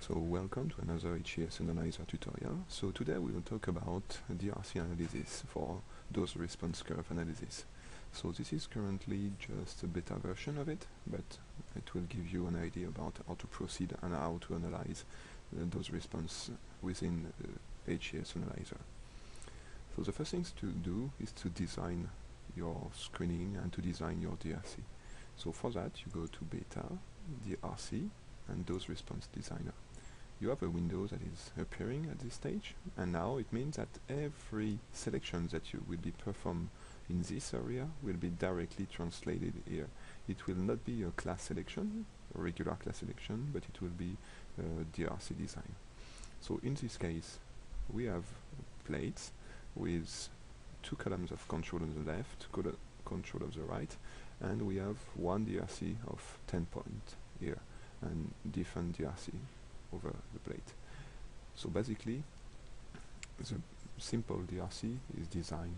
So welcome to another HCS Analyzer tutorial. So today we will talk about DRC analysis for dose response curve analysis. So this is currently just a beta version of it, but it will give you an idea about how to proceed and how to analyze dose response within HCS Analyzer. So the first things to do is to design your screening and to design your DRC. So for that you go to beta, DRC and dose response designer. You have a window that is appearing at this stage, and now it means that every selection that you will be performed in this area will be directly translated here. It will not be a class selection, a regular class selection, but it will be DRC design. So in this case we have plates with two columns of control on the left, control of the right, and we have one DRC of 10 points here and different DRC over the plate. So basically the simple DRC is designed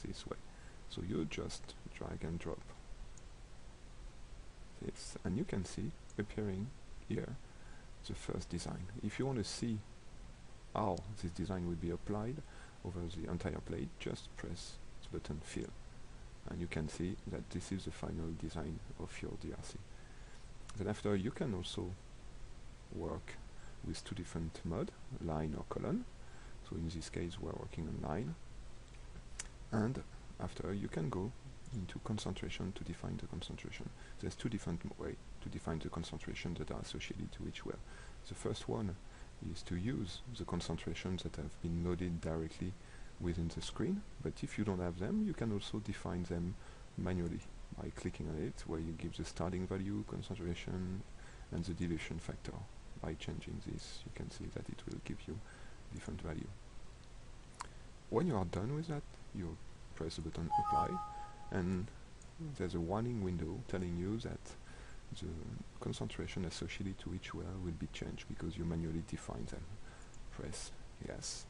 this way. So you just drag and drop this and you can see appearing here the first design. If you want to see how this design will be applied over the entire plate, just press the button fill and you can see that this is the final design of your DRC. Then after you can also work with two different modes, line or column. So in this case we are working on line, and after you can go into concentration to define the concentration. There's two different ways to define the concentration that are associated to each well. The first one is to use the concentrations that have been loaded directly within the screen, but if you don't have them you can also define them manually by clicking on it, where you give the starting value, concentration and the dilution factor. By changing this you can see that it will give you different value. When you are done with that you press the button apply and there's a warning window telling you that the concentration associated to each well will be changed because you manually define them. Press yes.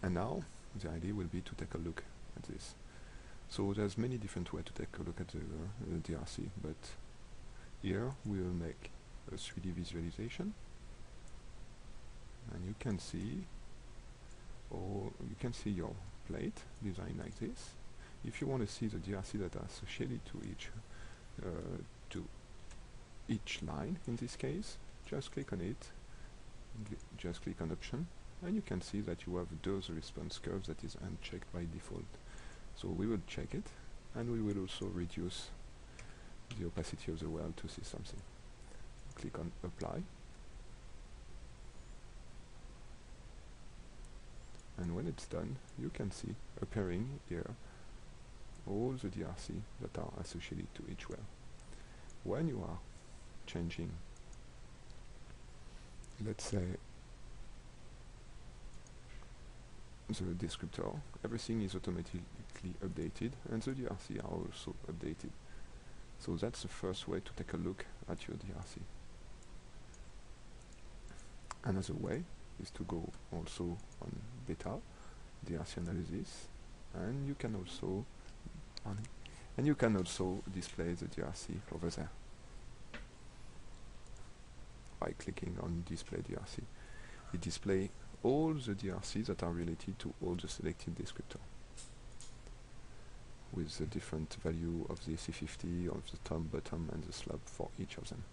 And now the idea will be to take a look at this. So there's many different ways to take a look at the DRC, but here we will make a 3D visualization and you can see your plate designed like this. If you want to see the DRC that are associated to each line in this case, just click on it, just click on option, and you can see that you have dose response curve that is unchecked by default. So we will check it and we will also reduce the opacity of the well to see something. Click on apply and when it's done you can see appearing here all the DRC that are associated to each well. When you are changing, let's say, the descriptor, everything is automatically updated and the DRC are also updated. So that's the first way to take a look at your DRC. Another way is to go also on beta, DRC analysis, and you can also display the DRC over there by clicking on display DRC. It displays all the DRC that are related to all the selected descriptor with the different value of the C50, of the top, bottom and the slope for each of them.